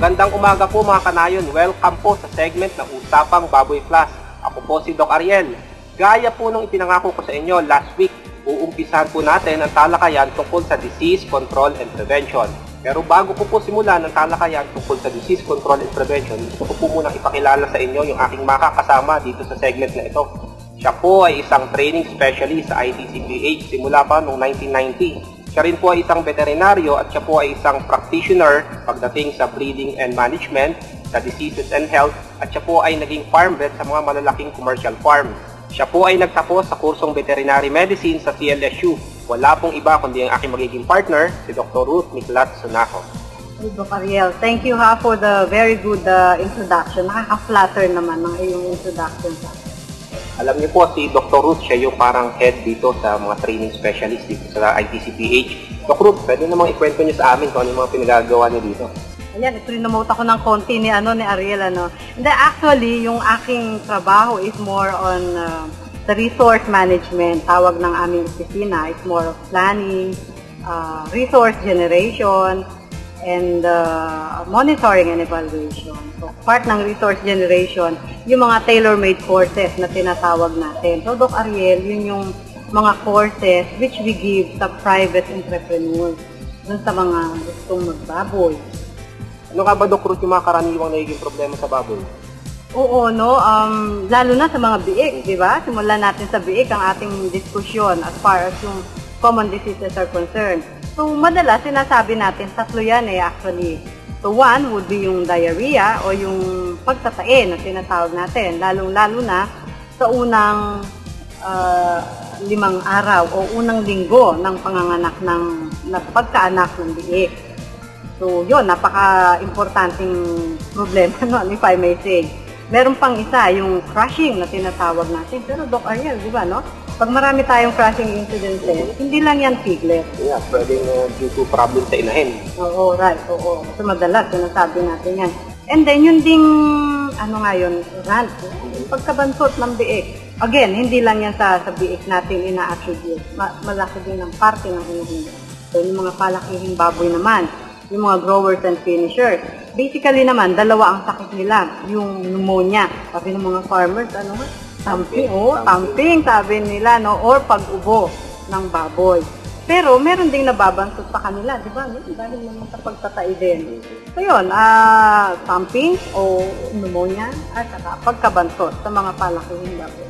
Magandang umaga po mga kanayon. Welcome po sa segment ng Usapang Baboy Plus. Ako po si Doc Ariel. Gaya po nung ipinangako ko sa inyo last week, uumpisahan po natin ang talakayan tungkol sa disease control and prevention. Pero bago ko po simulan ang talakayan tungkol sa disease control and prevention, gusto ko po munang ipakilala sa inyo yung aking makakasama dito sa segment na ito. Siya po ay isang training specialist sa ITCPH simula pa noong 1990. Siya rin po ay isang veterinaryo at siya po ay isang practitioner pagdating sa breeding and management, sa diseases and health, at siya po ay naging farm vet sa mga malalaking commercial farm. Siya po ay nagtapos sa kursong veterinary medicine sa CLSU. Wala pong iba kundi ang aking magiging partner, si Dr. Ruth Miklat Sunaco. Hey, Doc Ariel, thank you for the very good introduction. Nakaka-flatter naman ng iyong introduction sa akin. Alam niyo po, si Dr. Ruth, siya yung parang head dito sa mga training specialist dito sa ITCPH. Dr. Ruth, pwede namang ikwento niyo sa amin kung ano yung mga pinagagawa niyo dito. Ayan, ito-renomote ako ng konti ni Ariel. And actually, yung aking trabaho is more on the resource management. Tawag ng aming opisina is more of planning, resource generation, and monitoring and evaluation. So, part ng resource generation, yung mga tailor-made courses na tinatawag natin. So, Doc Ariel, yun yung mga courses which we give sa private entrepreneurs, dun sa mga gustong magbaboy. Ano ka ba, Dr. Ruth, yung mga karaniwang nagiging problema sa baboy? Oo, no? Lalo na sa mga biik, di ba? Simulan natin sa biik ang ating diskusyon as far as yung common diseases are concerned. So, madalas, sinasabi natin, tatlo yan actually. So, one would be yung diarrhea o yung pagtatae na tinatawag natin, lalong-lalo na sa unang 5 araw o unang linggo ng panganganak ng pagkaanak ng biik. So, yun, napaka-importanting problema, no, if I may say. Meron pang isa, yung crushing na tinatawag natin. Pero, Doc Ariel, di ba, no? Pag marami tayong crushing incidences, hindi lang yan piglet. Yeah, pwedeng due to problem sa inahin. Oo, right, oo. So, madalas, sinasabi natin yan. And then, yun ding, yun, rant, pagkabansot ng biik. Again, hindi lang yan sa biik natin ina-attribute. Malaki din ang parte ng inahin. So, yung mga palakihing baboy naman, yung mga growers and finishers. Basically naman, dalawa ang sakit nila. Yung pneumonia. Sabi ng mga farmers, tamping, sabi nila, no? Or pag-ubo ng baboy. Pero, meron ding nababansot sa kanila, di ba? Dahil naman sa pagtatae din. So, yun, tamping o pneumonia at saka pagkabansot sa mga palakihing baboy.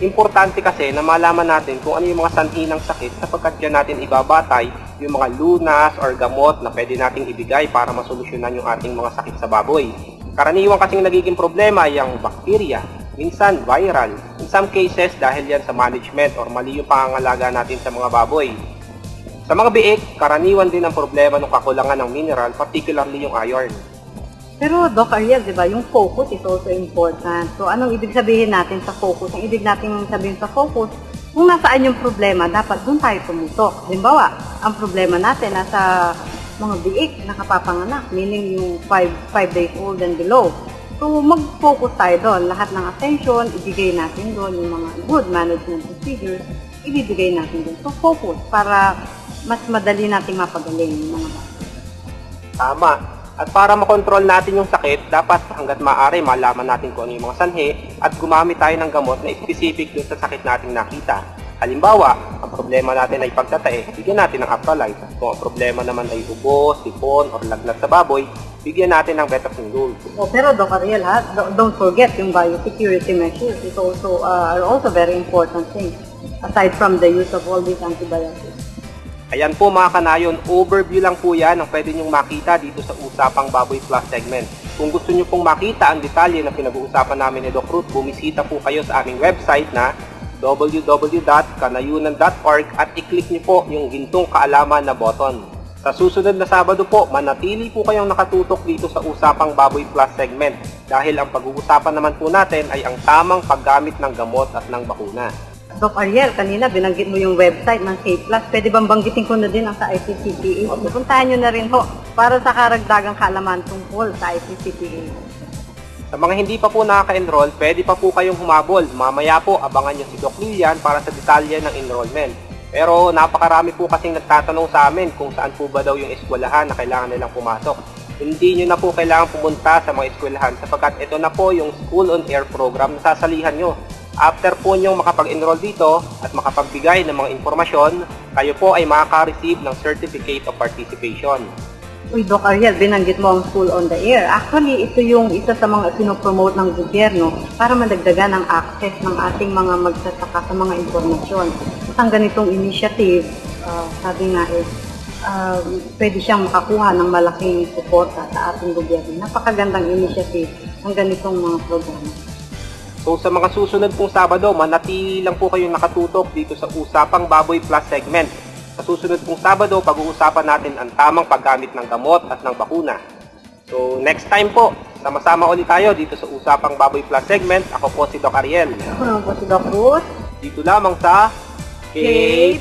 Importante kasi na malaman natin kung ano yung mga sanhi ng sakit sapagkat dyan natin ibabatay yung mga lunas or gamot na pwede nating ibigay para masolusyonan yung ating mga sakit sa baboy. Karaniwang kasing nagiging problema ay ang bacteria, minsan viral, in some cases dahil yan sa management or mali yung pangangalaga natin sa mga baboy. Sa mga biik, karaniwan din ang problema ng kakulangan ng mineral, particularly yung iron. Pero, Doc Ariel, di ba, yung focus is also important. So, anong ibig sabihin natin sa focus? Ang ibig natin sabihin sa focus, kung nasaan yung problema, dapat doon tayo tumutok. Halimbawa, ang problema natin nasa mga biik na kapapanganak, meaning yung 5 days old and below. So, mag-focus tayo doon. Lahat ng attention, ibigay natin doon. Yung mga good management procedures, ibibigay natin doon. So, focus para mas madali nating mapagaling yung mga bata. Tama. At para makontrol natin yung sakit, dapat hanggat maaari malaman natin kung ano yung mga sanhi at gumamit tayo ng gamot na specific dun sa sakit nating nakita. Halimbawa, ang problema natin ay pagtatae, bigyan natin ng Apralite. Kung ang problema naman ay ubo, sipon, or lagnat sa baboy, bigyan natin ng Betacindol. Pero Doc Ariel, don't forget yung biosecurity measures are also very important things aside from the use of all these antibiotics. Ayan po mga kanayon, overview lang po yan ang pwede nyong makita dito sa Usapang Baboy Plus segment. Kung gusto nyo pong makita ang detalye na pinag-uusapan namin ni Doc Ruth, bumisita po kayo sa aming website na www.kanayunan.org at i-click nyo po yung gintong kaalaman na button. Sa susunod na Sabado po, manatili po kayong nakatutok dito sa Usapang Baboy Plus segment dahil ang pag-uusapan naman po natin ay ang tamang paggamit ng gamot at ng bakuna. Doc Ariel, kanina binanggit mo yung website ng K+. Pwede bang banggitin ko na din ang sa ITCPH? Puntahan nyo na rin ho para sa karagdagang kaalaman tungkol sa ITCPH. Sa mga hindi pa po nakaka-enroll, pwede pa po kayong humabol. Mamaya po, abangan nyo si Doc Lilian para sa detalye ng enrollment. Pero napakarami po kasing nagtatanong sa amin kung saan po ba daw yung eskwelahan na kailangan nilang pumasok. Hindi nyo na po kailangan pumunta sa mga eskwelahan sapagkat ito na po yung School on Air program na sasalihan nyo. After po nyo makapag-enroll dito at makapagbigay ng mga informasyon, kayo po ay makaka-receive ng Certificate of Participation. Uy, Doc Ariel, binanggit mo ang School on the Air. Actually, ito yung isa sa mga sinopromote ng gobyerno para madagdagan ang access ng ating mga magsasaka sa mga informasyon. At ang ganitong initiative, sabi nga pwede siyang makakuha ng malaking suporta sa ating gobyerno. Napakagandang initiative ng ganitong mga programa. So sa mga susunod pong Sabado, manatili lang po kayong nakatutok dito sa Usapang Baboy Plus segment. Sa susunod pong Sabado, pag-uusapan natin ang tamang paggamit ng gamot at ng bakuna. So next time po, sama-sama ulit tayo dito sa Usapang Baboy Plus segment. Ako po si Doc Ariel. Ako naman po si Doc Ruth. Dito lamang sa K+.